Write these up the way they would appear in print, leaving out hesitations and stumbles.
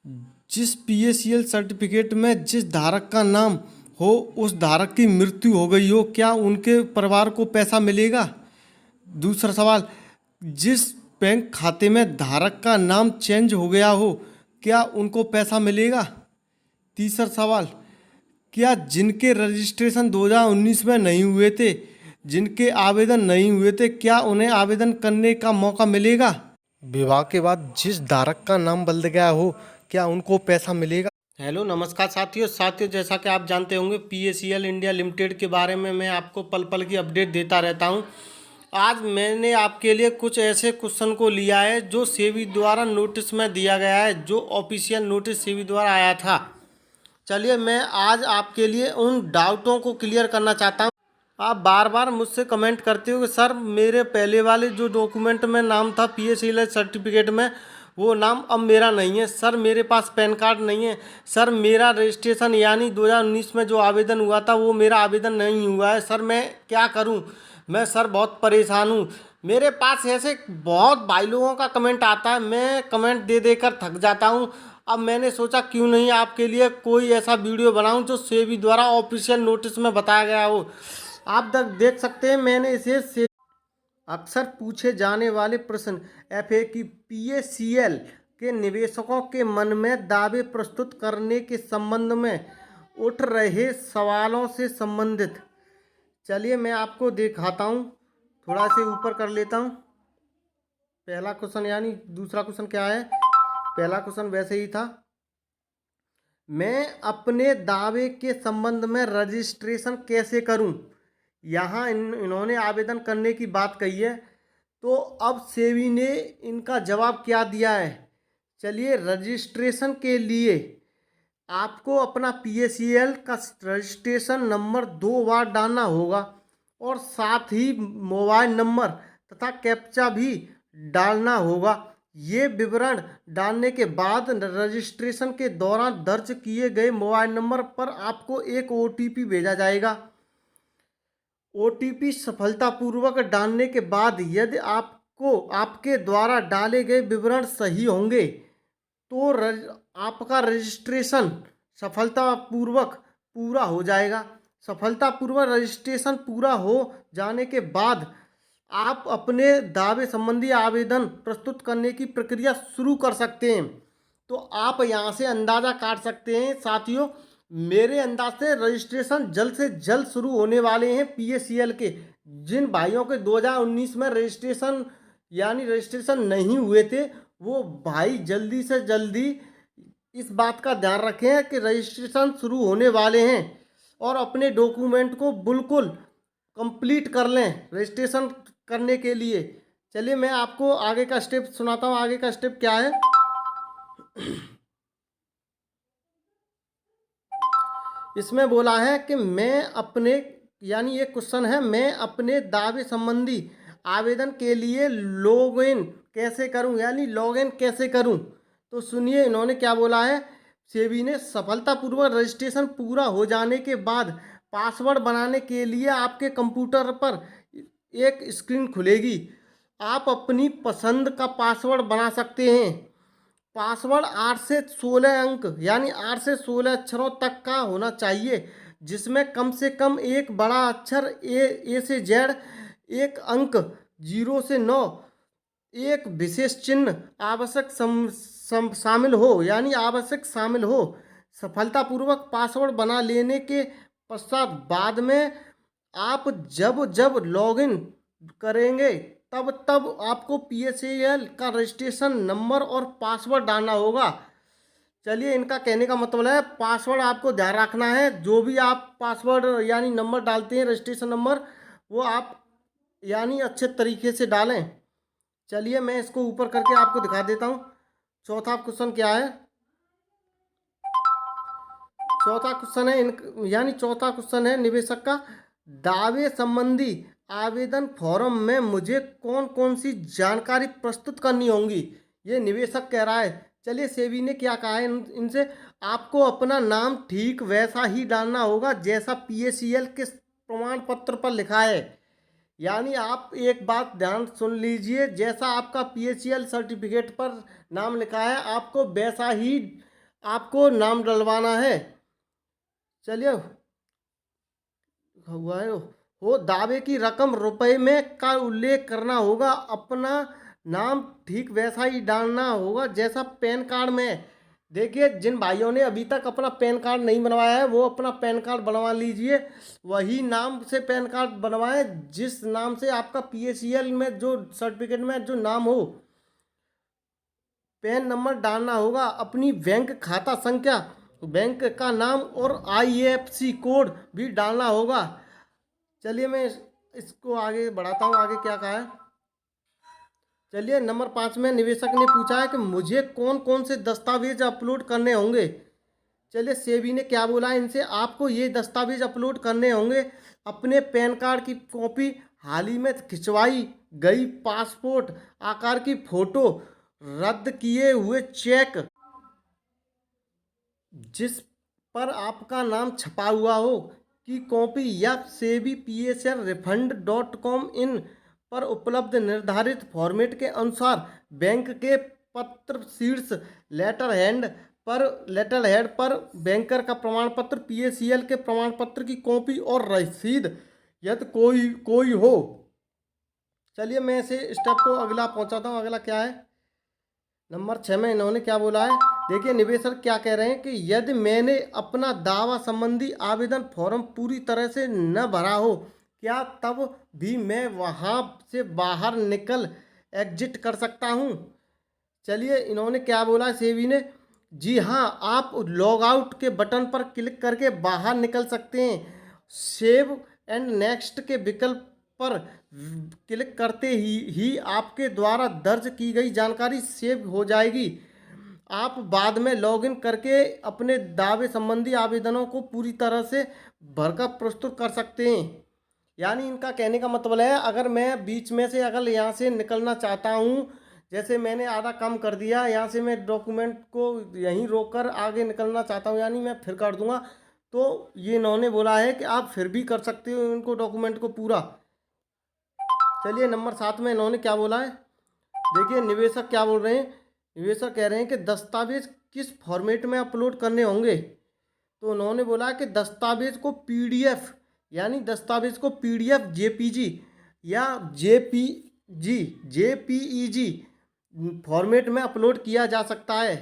जिस PACL certificate में जिस धारक का नाम हो उस धारक की मृत्यु हो गई हो, क्या उनके परिवार को पैसा मिलेगा? दूसरा सवाल, जिस बैंक खाते में धारक का नाम चेंज हो गया हो, क्या उनको पैसा मिलेगा? तीसरा सवाल, क्या जिनके रजिस्ट्रेशन 2019 में नहीं हुए थे, जिनके आवेदन नहीं हुए थे, क्या उन्हें आवेदन करने का मौका मिलेगा? विवाह के बाद जिस धारक का नाम बदल गया हो, क्या उनको पैसा मिलेगा? हेलो नमस्कार साथियों, जैसा कि आप जानते होंगे पीएसीएल इंडिया लिमिटेड के बारे में मैं आपको पल पल की अपडेट देता रहता हूं। आज मैंने आपके लिए कुछ ऐसे क्वेश्चन को लिया है जो सेबी द्वारा नोटिस में दिया गया है, जो ऑफिशियल नोटिस सेबी द्वारा आया था। चलिए मैं आज आपके लिए उन डाउटों को क्लियर करना चाहता हूँ। आप बार बार मुझसे कमेंट करते हो कि सर मेरे पहले वाले जो डॉक्यूमेंट में नाम था पीएसीएल सर्टिफिकेट में, वो नाम अब मेरा नहीं है। सर मेरे पास पैन कार्ड नहीं है। सर मेरा रजिस्ट्रेशन यानी 2019 में जो आवेदन हुआ था वो मेरा आवेदन नहीं हुआ है। सर मैं क्या करूं? मैं सर बहुत परेशान हूं। मेरे पास ऐसे बहुत भाई लोगों का कमेंट आता है, मैं कमेंट दे देकर थक जाता हूं। अब मैंने सोचा क्यों नहीं आपके लिए कोई ऐसा वीडियो बनाऊं जो सेबी द्वारा ऑफिशियल नोटिस में बताया गया हो। आप देख सकते हैं मैंने इसे अक्सर पूछे जाने वाले प्रश्न एफए की पीएसीएल के निवेशकों के मन में दावे प्रस्तुत करने के संबंध में उठ रहे सवालों से संबंधित। चलिए मैं आपको दिखाता हूँ, थोड़ा से ऊपर कर लेता हूँ। पहला क्वेश्चन यानी दूसरा क्वेश्चन क्या है? पहला क्वेश्चन वैसे ही था, मैं अपने दावे के संबंध में रजिस्ट्रेशन कैसे करूं? यहाँ इन्होंने आवेदन करने की बात कही है, तो अब सेबी ने इनका जवाब क्या दिया है? चलिए, रजिस्ट्रेशन के लिए आपको अपना पीएसीएल का रजिस्ट्रेशन नंबर 2 बार डालना होगा और साथ ही मोबाइल नंबर तथा कैप्चा भी डालना होगा। ये विवरण डालने के बाद रजिस्ट्रेशन के दौरान दर्ज किए गए मोबाइल नंबर पर आपको एक ओटीपी भेजा जाएगा। ओटीपी सफलतापूर्वक डालने के बाद यदि आपको आपके द्वारा डाले गए विवरण सही होंगे तो आपका रजिस्ट्रेशन सफलतापूर्वक पूरा हो जाएगा। सफलतापूर्वक रजिस्ट्रेशन पूरा हो जाने के बाद आप अपने दावे संबंधी आवेदन प्रस्तुत करने की प्रक्रिया शुरू कर सकते हैं। तो आप यहाँ से अंदाज़ा काट सकते हैं साथियों, मेरे अंदाज से रजिस्ट्रेशन जल्द से जल्द शुरू होने वाले हैं पीएसीएल के। जिन भाइयों के 2019 में रजिस्ट्रेशन यानी रजिस्ट्रेशन नहीं हुए थे, वो भाई जल्दी से जल्दी इस बात का ध्यान रखें कि रजिस्ट्रेशन शुरू होने वाले हैं और अपने डॉक्यूमेंट को बिल्कुल कंप्लीट कर लें रजिस्ट्रेशन करने के लिए। चलिए मैं आपको आगे का स्टेप सुनाता हूँ। आगे का स्टेप क्या है? इसमें बोला है कि मैं अपने यानी ये क्वेश्चन है, मैं अपने दावे संबंधी आवेदन के लिए लॉगिन कैसे करूं यानी लॉगिन कैसे करूं। तो सुनिए इन्होंने क्या बोला है। सेबी ने सफलतापूर्वक रजिस्ट्रेशन पूरा हो जाने के बाद पासवर्ड बनाने के लिए आपके कंप्यूटर पर एक स्क्रीन खुलेगी। आप अपनी पसंद का पासवर्ड बना सकते हैं। पासवर्ड 8 से 16 अंक यानी 8 से 16 अक्षरों तक का होना चाहिए, जिसमें कम से कम एक बड़ा अक्षर ए से जेड, एक अंक 0 से 9, एक विशेष चिन्ह आवश्यक शामिल हो यानी आवश्यक शामिल हो। सफलतापूर्वक पासवर्ड बना लेने के पश्चात बाद में आप जब जब लॉगिन करेंगे तब तब आपको पीएसीएल का रजिस्ट्रेशन नंबर और पासवर्ड डालना होगा। चलिए इनका कहने का मतलब है पासवर्ड आपको ध्यान रखना है। जो भी आप पासवर्ड यानी नंबर डालते हैं रजिस्ट्रेशन नंबर, वो आप यानी अच्छे तरीके से डालें। चलिए मैं इसको ऊपर करके आपको दिखा देता हूँ। चौथा क्वेश्चन क्या है? चौथा क्वेश्चन है यानी चौथा क्वेश्चन है निवेशक का, दावे संबंधी आवेदन फॉर्म में मुझे कौन कौन सी जानकारी प्रस्तुत करनी होंगी, ये निवेशक कह रहा है। चलिए सेबी ने क्या कहा है इनसे, आपको अपना नाम ठीक वैसा ही डालना होगा जैसा पीएसीएल के प्रमाण पत्र पर लिखा है। यानी आप एक बात ध्यान सुन लीजिए, जैसा आपका पीएसीएल सर्टिफिकेट पर नाम लिखा है आपको वैसा ही आपको नाम डलवाना है। चलिए हुआ है हो दावे की रकम रुपए में का उल्लेख करना होगा। अपना नाम ठीक वैसा ही डालना होगा जैसा पैन कार्ड में है। देखिए, जिन भाइयों ने अभी तक अपना पैन कार्ड नहीं बनवाया है वो अपना पैन कार्ड बनवा लीजिए। वही नाम से पैन कार्ड बनवाएं जिस नाम से आपका पीएसीएल में जो सर्टिफिकेट में जो नाम हो। पैन नंबर डालना होगा, अपनी बैंक खाता संख्या, बैंक का नाम और आईएफएससी कोड भी डालना होगा। चलिए मैं इसको आगे बढ़ाता हूँ। आगे क्या कहा है, चलिए नंबर 5 में निवेशक ने पूछा है कि मुझे कौन कौन से दस्तावेज अपलोड करने होंगे। चलिए सेबी ने क्या बोला है इनसे, आपको ये दस्तावेज अपलोड करने होंगे। अपने पैन कार्ड की कॉपी, हाल ही में खिंचवाई गई पासपोर्ट आकार की फोटो, रद्द किए हुए चेक जिस पर आपका नाम छपा हुआ हो की कॉपी, या सेबी पीएसएल रिफंड .com इन पर उपलब्ध निर्धारित फॉर्मेट के अनुसार बैंक के पत्र शीर्ष लेटर हेड पर बैंकर का प्रमाण पत्र, पीएसीएल के प्रमाण पत्र की कॉपी और रसीद यदि कोई हो। चलिए मैं इसे स्टेप को अगला पहुंचाता हूँ। अगला क्या है, नंबर 6 में इन्होंने क्या बोला है। देखिए निवेशक क्या कह रहे हैं कि यदि मैंने अपना दावा संबंधी आवेदन फॉर्म पूरी तरह से न भरा हो, क्या तब भी मैं वहां से बाहर निकल एग्जिट कर सकता हूं। चलिए इन्होंने क्या बोला सेबी ने, जी हाँ, आप लॉग आउट के बटन पर क्लिक करके बाहर निकल सकते हैं। सेव एंड नेक्स्ट के विकल्प पर क्लिक करते ही आपके द्वारा दर्ज की गई जानकारी सेव हो जाएगी। आप बाद में लॉगिन करके अपने दावे संबंधी आवेदनों को पूरी तरह से भरकर प्रस्तुत कर सकते हैं। यानी इनका कहने का मतलब है, अगर मैं बीच में से अगर यहाँ से निकलना चाहता हूँ, जैसे मैंने आधा काम कर दिया, यहाँ से मैं डॉक्यूमेंट को यहीं रोककर आगे निकलना चाहता हूँ, यानी मैं फिर कर दूंगा, तो ये इन्होंने बोला है कि आप फिर भी कर सकते हो इनको डॉक्यूमेंट को पूरा। चलिए नंबर 7 में इन्होंने क्या बोला है। देखिए निवेशक क्या बोल रहे हैं, निवेशक कह रहे हैं कि दस्तावेज किस फॉर्मेट में अपलोड करने होंगे। तो उन्होंने बोला कि दस्तावेज को पीडीएफ, यानी दस्तावेज को पीडीएफ, जेपीजी या जेपीईजी फॉर्मेट में अपलोड किया जा सकता है।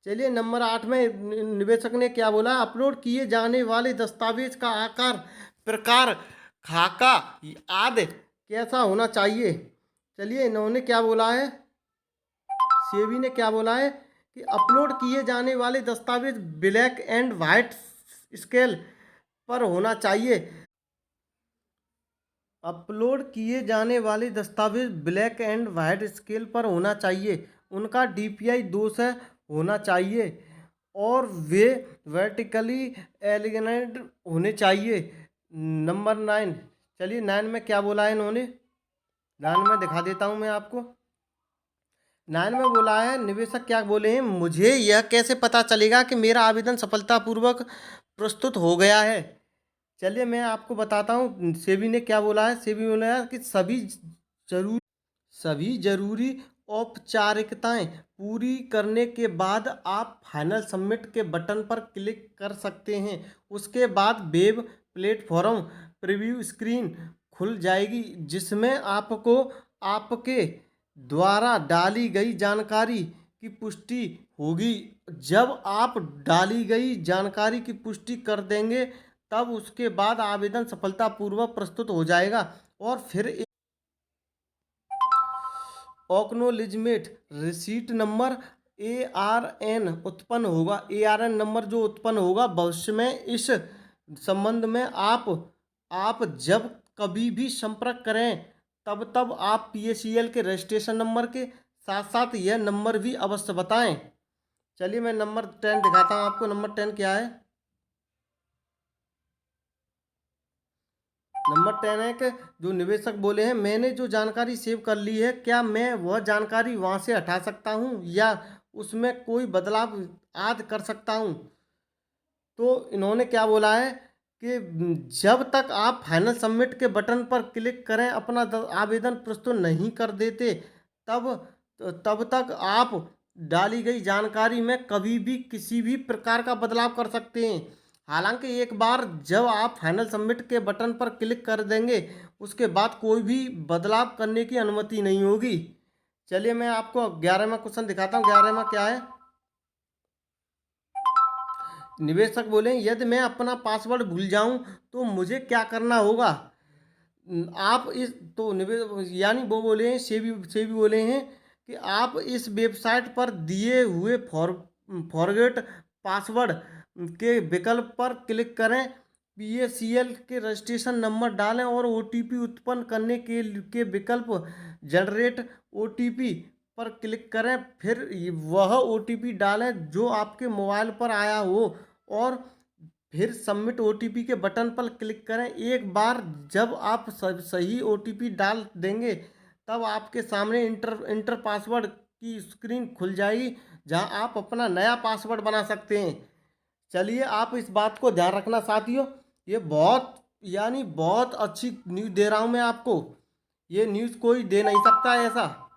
चलिए नंबर 8 में निवेशक ने क्या बोला, अपलोड किए जाने वाले दस्तावेज का आकार, प्रकार, खाका आदि कैसा होना चाहिए। चलिए इन्होंने क्या बोला है, सेबी ने क्या बोला है कि अपलोड किए जाने वाले दस्तावेज ब्लैक एंड वाइट स्केल पर होना चाहिए। अपलोड किए जाने वाले दस्तावेज ब्लैक एंड वाइट स्केल पर होना चाहिए। उनका डीपीआई 2 से होना चाहिए और वे वर्टिकली एलिग्नेड होने चाहिए। नंबर 9, चलिए 9 में क्या बोला है इन्होंने, 9 में दिखा देता हूँ मैं आपको। 9 में बोला है, निवेशक क्या बोले हैं, मुझे यह कैसे पता चलेगा कि मेरा आवेदन सफलतापूर्वक प्रस्तुत हो गया है। चलिए मैं आपको बताता हूँ सेबी ने क्या बोला है। सेबी बोला है कि सभी जरूरी औपचारिकताएं पूरी करने के बाद आप फाइनल सबमिट के बटन पर क्लिक कर सकते हैं। उसके बाद वेब प्लेटफॉर्म प्रीव्यू स्क्रीन खुल जाएगी जिसमें आपको आपके द्वारा डाली गई जानकारी की पुष्टि होगी। जब आप डाली गई जानकारी की पुष्टि कर देंगे तब उसके बाद आवेदन सफलतापूर्वक प्रस्तुत हो जाएगा और फिर ऑक्नोलिजमेंट रिसीट नंबर ARN उत्पन्न होगा। ARN नंबर जो उत्पन्न होगा भविष्य में, इस संबंध में आप जब कभी भी संपर्क करें तब आप पीएसीएल के रजिस्ट्रेशन नंबर के साथ साथ यह नंबर भी अवश्य बताएं। चलिए मैं नंबर 10 दिखाता हूँ आपको। नंबर 10 क्या है, नंबर 10 है कि जो निवेशक बोले हैं, मैंने जो जानकारी सेव कर ली है, क्या मैं वह जानकारी वहाँ से हटा सकता हूँ या उसमें कोई बदलाव आदि कर सकता हूँ। तो इन्होंने क्या बोला है कि जब तक आप फाइनल सबमिट के बटन पर क्लिक करें अपना आवेदन प्रस्तुत नहीं कर देते तब तक आप डाली गई जानकारी में कभी भी किसी भी प्रकार का बदलाव कर सकते हैं। हालांकि एक बार जब आप फाइनल सबमिट के बटन पर क्लिक कर देंगे, उसके बाद कोई भी बदलाव करने की अनुमति नहीं होगी। चलिए मैं आपको 11वां क्वेश्चन दिखाता हूँ। 11वां क्या है? निवेशक बोले यदि मैं अपना पासवर्ड भूल जाऊं तो मुझे क्या करना होगा? आप इस तो निवेश यानी वो बोले हैं, सेबी बोले हैं कि आप इस वेबसाइट पर दिए हुए फॉरगेट पासवर्ड के विकल्प पर क्लिक करें, पीएसीएल के रजिस्ट्रेशन नंबर डालें और ओटीपी उत्पन्न करने के विकल्प जनरेट ओटीपी पर क्लिक करें, फिर वह ओटीपी डालें जो आपके मोबाइल पर आया हो और फिर सबमिट ओटीपी के बटन पर क्लिक करें। एक बार जब आप सही ओटीपी डाल देंगे तब आपके सामने इंटर पासवर्ड की स्क्रीन खुल जाएगी, जहां आप अपना नया पासवर्ड बना सकते हैं। चलिए आप इस बात को ध्यान रखना साथियों, ये बहुत अच्छी न्यूज़ दे रहा हूं मैं आपको। ये न्यूज़ कोई दे नहीं सकता है ऐसा।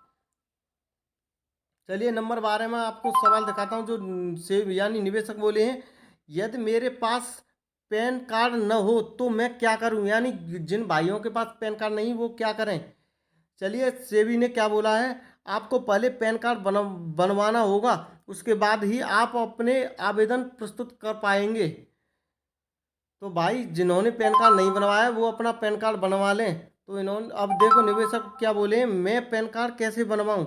चलिए नंबर 12 में आपको सवाल दिखाता हूँ, जो से निवेशक बोले हैं यदि मेरे पास पैन कार्ड न हो तो मैं क्या करूं? यानी जिन भाइयों के पास पैन कार्ड नहीं वो क्या करें? चलिए सेबी ने क्या बोला है, आपको पहले पैन कार्ड बनवाना होगा, उसके बाद ही आप अपने आवेदन प्रस्तुत कर पाएंगे। तो भाई जिन्होंने पैन कार्ड नहीं बनवाया वो अपना पैन कार्ड बनवा लें। तो इन्होंने अब देखो निवेशक क्या बोले, मैं पैन कार्ड कैसे बनवाऊं?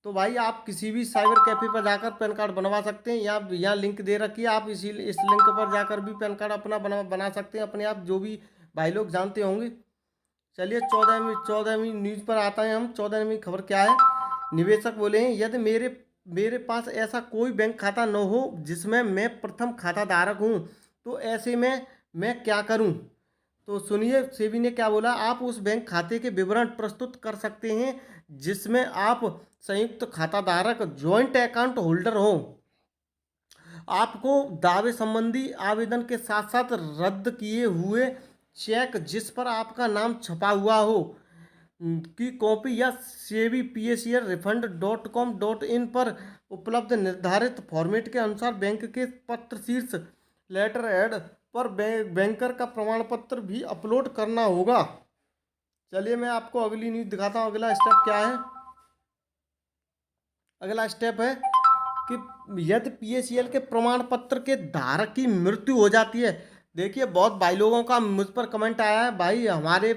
तो भाई आप किसी भी साइबर कैफे पर जाकर पैन कार्ड बनवा सकते हैं। यहाँ लिंक दे रखी है, आप इस लिंक पर जाकर भी पैन कार्ड अपना बना सकते हैं अपने आप, जो भी भाई लोग जानते होंगे। चलिए 14वीं न्यूज़ पर आता है हम। 14वीं खबर क्या है? निवेशक बोले हैं यदि मेरे मेरे पास ऐसा कोई बैंक खाता न हो जिसमें मैं प्रथम खाता धारक हूँ तो ऐसे में मैं क्या करूँ? तो सुनिए सेबी ने क्या बोला, आप उस बैंक खाते के विवरण प्रस्तुत कर सकते हैं जिसमें आप संयुक्त खाता धारक ज्वाइंट अकाउंट होल्डर हो। आपको दावे संबंधी आवेदन के साथ साथ रद्द किए हुए चेक जिस पर आपका नाम छपा हुआ हो की कॉपी या सेबी पीएसीएल refund.com.in पर उपलब्ध निर्धारित फॉर्मेट के अनुसार बैंक के पत्र शीर्ष लेटर हेड पर बैंकर का प्रमाण पत्र भी अपलोड करना होगा। चलिए मैं आपको अगली न्यूज़ दिखाता हूँ। अगला स्टेप क्या है? अगला स्टेप है कि यदि पीएसीएल के प्रमाण पत्र के धारक की मृत्यु हो जाती है। देखिए बहुत भाई लोगों का मुझ पर कमेंट आया है, भाई हमारे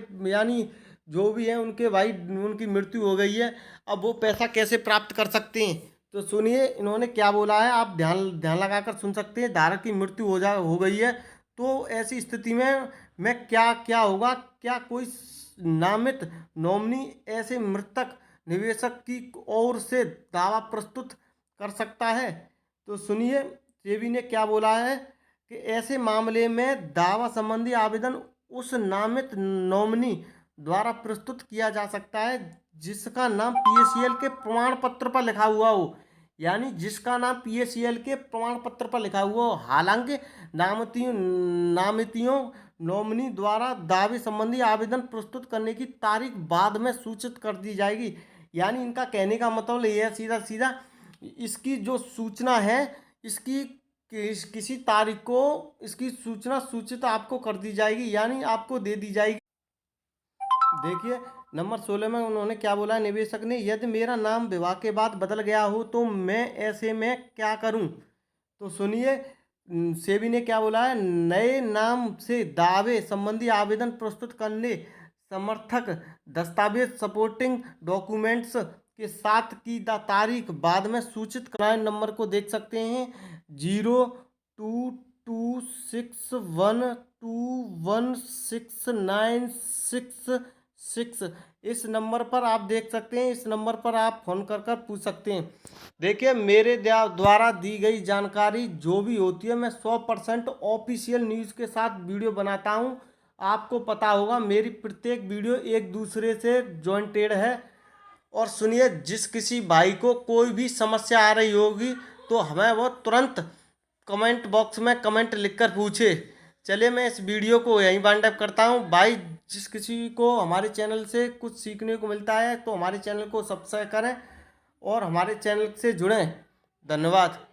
जो भी हैं उनके भाई उनकी मृत्यु हो गई है, अब वो पैसा कैसे प्राप्त कर सकते हैं? तो सुनिए इन्होंने क्या बोला है, आप ध्यान ध्यान लगाकर सुन सकते हैं। धारक की मृत्यु हो गई है तो ऐसी स्थिति में मैं क्या क्या होगा, क्या कोई नामित नॉमिनी ऐसे मृतक निवेशक की ओर से दावा प्रस्तुत कर सकता है? तो सुनिए सेबी ने क्या बोला है कि ऐसे मामले में दावा संबंधी आवेदन उस नामित नॉमिनी द्वारा प्रस्तुत किया जा सकता है जिसका नाम पीएसीएल के प्रमाण पत्र पर लिखा हुआ हो। यानी जिसका नाम पीएसीएल के प्रमाण पत्र पर लिखा हुआ हो। हालांकि नामितियों नॉमिनी द्वारा दावे संबंधी आवेदन प्रस्तुत करने की तारीख बाद में सूचित कर दी जाएगी। यानी इनका कहने का मतलब ये है सीधा सीधा, इसकी जो सूचना है इसकी किसी तारीख को इसकी सूचना सूचित आपको कर दी जाएगी, यानी आपको दे दी जाएगी। देखिए नंबर 16 में उन्होंने क्या बोला निवेशक ने, यदि मेरा नाम विवाह के बाद बदल गया हो तो मैं ऐसे में क्या करूं? तो सुनिए सेबी ने क्या बोला है, नए नाम से दावे संबंधी आवेदन प्रस्तुत करने समर्थक दस्तावेज सपोर्टिंग डॉक्यूमेंट्स के साथ की तारीख बाद में सूचित कराएं। नंबर को देख सकते हैं 022612169666। इस नंबर पर आप देख सकते हैं, इस नंबर पर आप फ़ोन कर पूछ सकते हैं। देखिए मेरे द्वारा दी गई जानकारी जो भी होती है मैं 100% ऑफिशियल न्यूज़ के साथ वीडियो बनाता हूं। आपको पता होगा मेरी प्रत्येक वीडियो एक दूसरे से जॉइंटेड है। और सुनिए जिस किसी भाई को कोई भी समस्या आ रही होगी तो हमें वो तुरंत कमेंट बॉक्स में कमेंट लिखकर पूछे। चलिए मैं इस वीडियो को यहीं वाइंड अप करता हूँ। भाई जिस किसी को हमारे चैनल से कुछ सीखने को मिलता है तो हमारे चैनल को सब्सक्राइब करें और हमारे चैनल से जुड़ें। धन्यवाद।